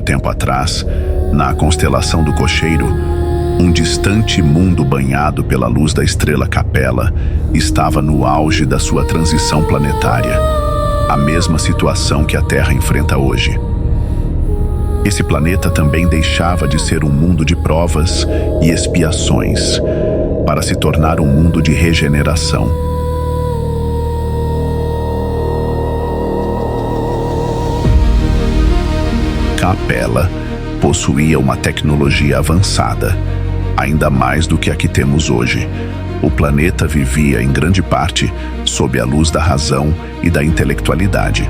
tempo atrás, na constelação do Cocheiro, um distante mundo banhado pela luz da estrela Capella estava no auge da sua transição planetária, a mesma situação que a Terra enfrenta hoje. Esse planeta também deixava de ser um mundo de provas e expiações para se tornar um mundo de regeneração. Capella possuía uma tecnologia avançada, ainda mais do que a que temos hoje. O planeta vivia, em grande parte, sob a luz da razão e da intelectualidade.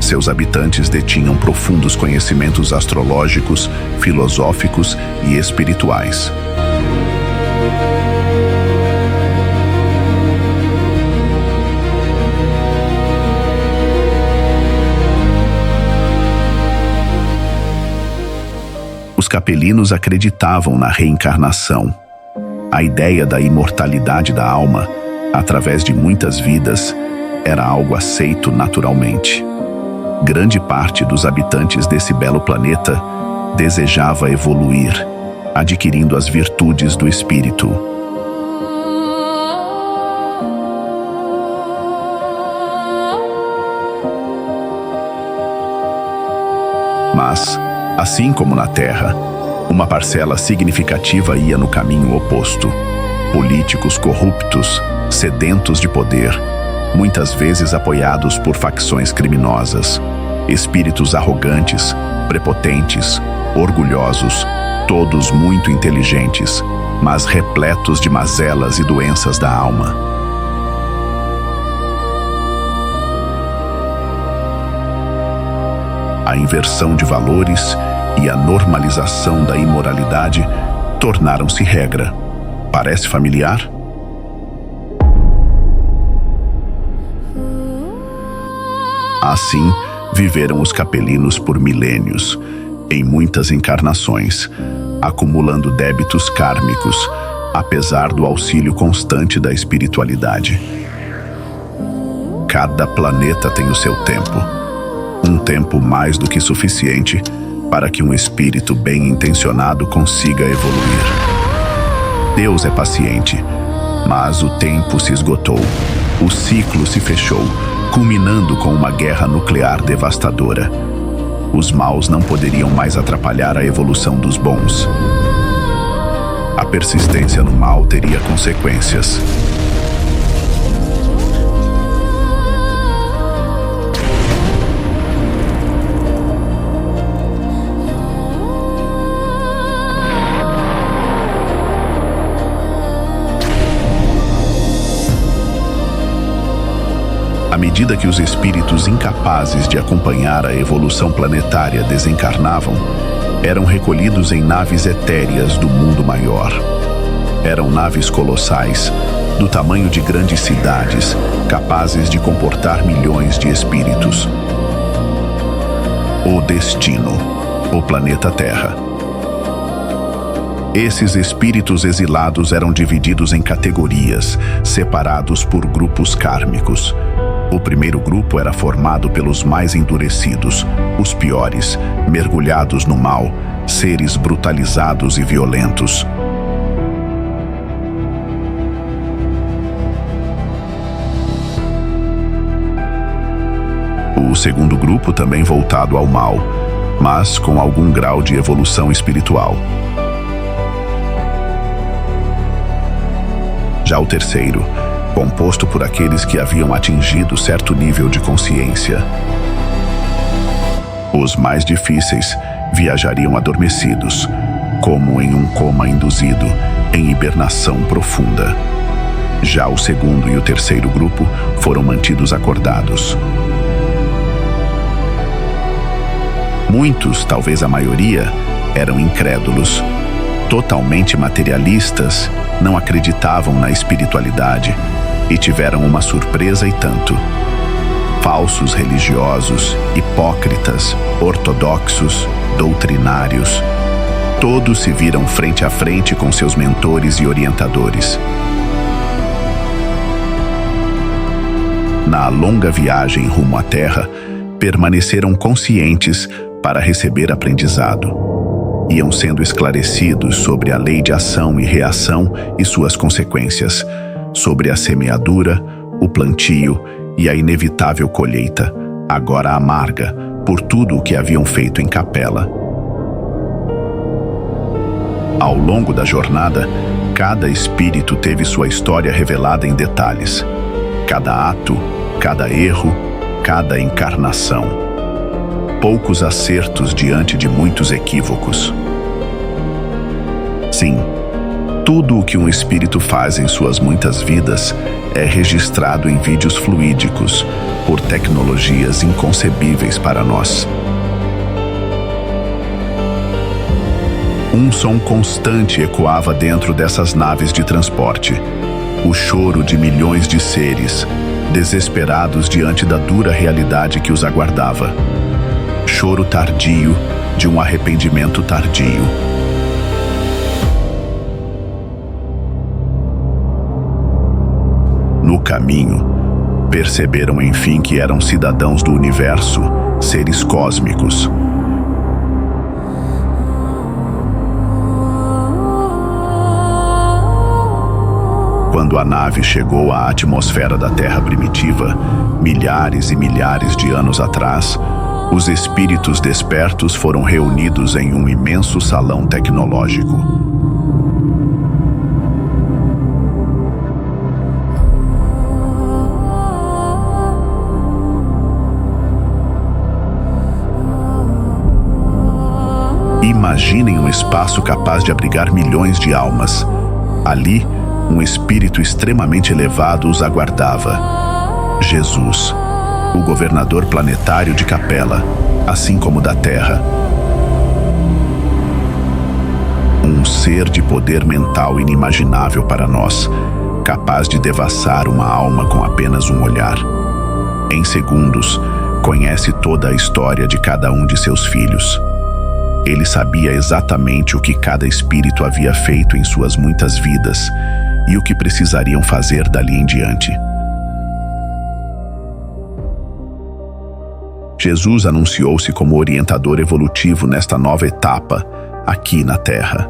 Seus habitantes detinham profundos conhecimentos astrológicos, filosóficos e espirituais. Os capelinos acreditavam na reencarnação. A ideia da imortalidade da alma, através de muitas vidas, era algo aceito naturalmente. Grande parte dos habitantes desse belo planeta desejava evoluir, adquirindo as virtudes do espírito. Mas, assim como na Terra, uma parcela significativa ia no caminho oposto. Políticos corruptos, sedentos de poder, muitas vezes apoiados por facções criminosas, espíritos arrogantes, prepotentes, orgulhosos, todos muito inteligentes, mas repletos de mazelas e doenças da alma. A inversão de valores e a normalização da imoralidade tornaram-se regra. Parece familiar? Assim, viveram os capelinos por milênios, em muitas encarnações, acumulando débitos kármicos, apesar do auxílio constante da espiritualidade. Cada planeta tem o seu tempo, um tempo mais do que suficiente para que um espírito bem-intencionado consiga evoluir. Deus é paciente, mas o tempo se esgotou, o ciclo se fechou, culminando com uma guerra nuclear devastadora. Os maus não poderiam mais atrapalhar a evolução dos bons. A persistência no mal teria consequências. À medida que os espíritos incapazes de acompanhar a evolução planetária desencarnavam, eram recolhidos em naves etéreas do mundo maior. Eram naves colossais, do tamanho de grandes cidades, capazes de comportar milhões de espíritos. O destino, o planeta Terra. Esses espíritos exilados eram divididos em categorias, separados por grupos kármicos. O primeiro grupo era formado pelos mais endurecidos, os piores, mergulhados no mal, seres brutalizados e violentos. O segundo grupo também voltado ao mal, mas com algum grau de evolução espiritual. Já o terceiro, composto por aqueles que haviam atingido certo nível de consciência. Os mais difíceis viajariam adormecidos, como em um coma induzido, em hibernação profunda. Já o segundo e o terceiro grupo foram mantidos acordados. Muitos, talvez a maioria, eram incrédulos, totalmente materialistas, não acreditavam na espiritualidade e tiveram uma surpresa e tanto. Falsos religiosos, hipócritas, ortodoxos, doutrinários, todos se viram frente a frente com seus mentores e orientadores. Na longa viagem rumo à Terra, permaneceram conscientes para receber aprendizado. Iam sendo esclarecidos sobre a lei de ação e reação e suas consequências, sobre a semeadura, o plantio e a inevitável colheita, agora amarga, por tudo o que haviam feito em Capela. Ao longo da jornada, cada espírito teve sua história revelada em detalhes. Cada ato, cada erro, cada encarnação. Poucos acertos diante de muitos equívocos. Sim, tudo o que um espírito faz em suas muitas vidas é registrado em vídeos fluídicos por tecnologias inconcebíveis para nós. Um som constante ecoava dentro dessas naves de transporte. O choro de milhões de seres, desesperados diante da dura realidade que os aguardava. Choro tardio de um arrependimento tardio. No caminho, perceberam enfim que eram cidadãos do universo, seres cósmicos. Quando a nave chegou à atmosfera da Terra primitiva, milhares e milhares de anos atrás, os espíritos despertos foram reunidos em um imenso salão tecnológico. Imaginem um espaço capaz de abrigar milhões de almas. Ali, um espírito extremamente elevado os aguardava. Jesus, o governador planetário de Capela, assim como da Terra. Um ser de poder mental inimaginável para nós, capaz de devassar uma alma com apenas um olhar. Em segundos, conhece toda a história de cada um de seus filhos. Ele sabia exatamente o que cada espírito havia feito em suas muitas vidas e o que precisariam fazer dali em diante. Jesus anunciou-se como orientador evolutivo nesta nova etapa, aqui na Terra.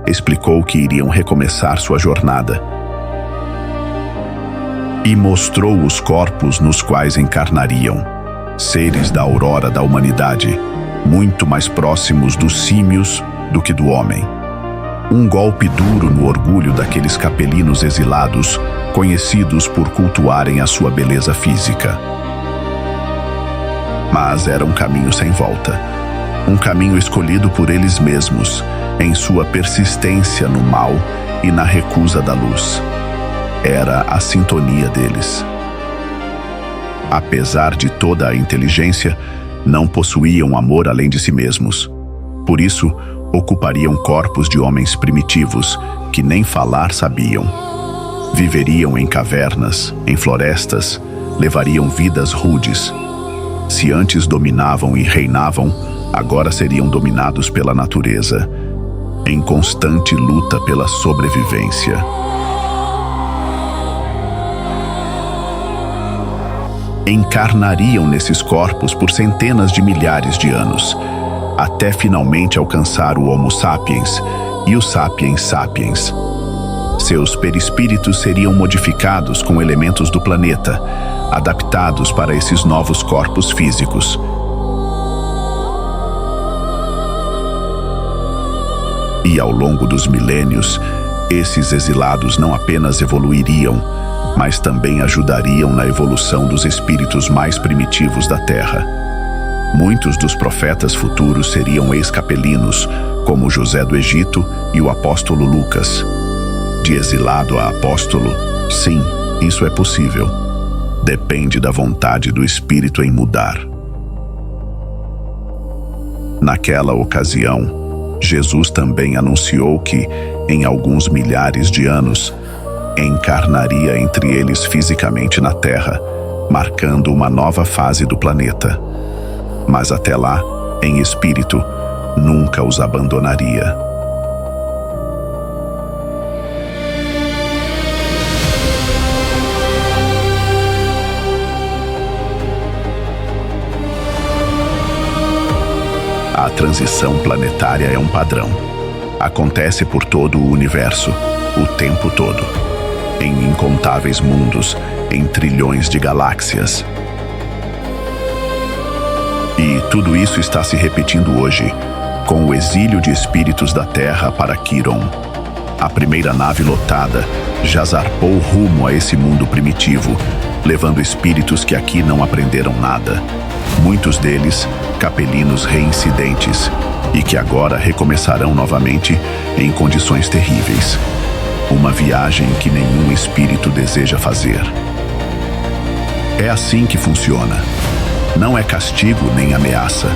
Explicou que iriam recomeçar sua jornada e mostrou os corpos nos quais encarnariam, seres da aurora da humanidade, muito mais próximos dos símios do que do homem. Um golpe duro no orgulho daqueles capelinos exilados, conhecidos por cultuarem a sua beleza física. Mas era um caminho sem volta. Um caminho escolhido por eles mesmos, em sua persistência no mal e na recusa da luz. Era a sintonia deles. Apesar de toda a inteligência, não possuíam amor além de si mesmos. Por isso, ocupariam corpos de homens primitivos que nem falar sabiam. Viveriam em cavernas, em florestas, levariam vidas rudes. Se antes dominavam e reinavam, agora seriam dominados pela natureza, em constante luta pela sobrevivência. Encarnariam nesses corpos por centenas de milhares de anos, até finalmente alcançar o Homo sapiens e o Sapiens sapiens. Seus perispíritos seriam modificados com elementos do planeta, adaptados para esses novos corpos físicos. E ao longo dos milênios, esses exilados não apenas evoluiriam, mas também ajudariam na evolução dos espíritos mais primitivos da Terra. Muitos dos profetas futuros seriam ex-capelinos, como José do Egito e o apóstolo Lucas. De exilado a apóstolo, sim, isso é possível. Depende da vontade do espírito em mudar. Naquela ocasião, Jesus também anunciou que, em alguns milhares de anos, encarnaria entre eles fisicamente na Terra, marcando uma nova fase do planeta. Mas até lá, em espírito, nunca os abandonaria. transição planetária é um padrão. Acontece por todo o universo, o tempo todo. Em incontáveis mundos, em trilhões de galáxias. E tudo isso está se repetindo hoje, com o exílio de espíritos da Terra para Quiron. A primeira nave lotada já zarpou rumo a esse mundo primitivo, levando espíritos que aqui não aprenderam nada. Muitos deles, capelinos reincidentes, e que agora recomeçarão novamente em condições terríveis. Uma viagem que nenhum espírito deseja fazer. É assim que funciona. Não é castigo nem ameaça.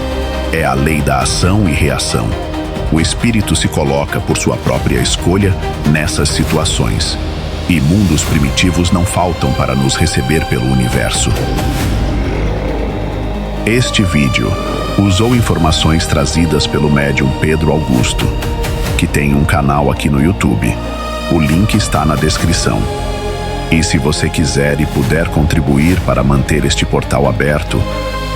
É a lei da ação e reação. O espírito se coloca por sua própria escolha nessas situações. E mundos primitivos não faltam para nos receber pelo universo. Este vídeo usou informações trazidas pelo médium Pedro Augusto, que tem um canal aqui no YouTube. O link está na descrição. E se você quiser e puder contribuir para manter este portal aberto,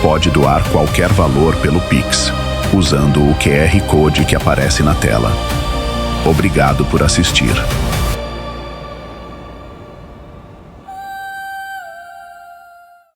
pode doar qualquer valor pelo Pix, usando o QR Code que aparece na tela. Obrigado por assistir.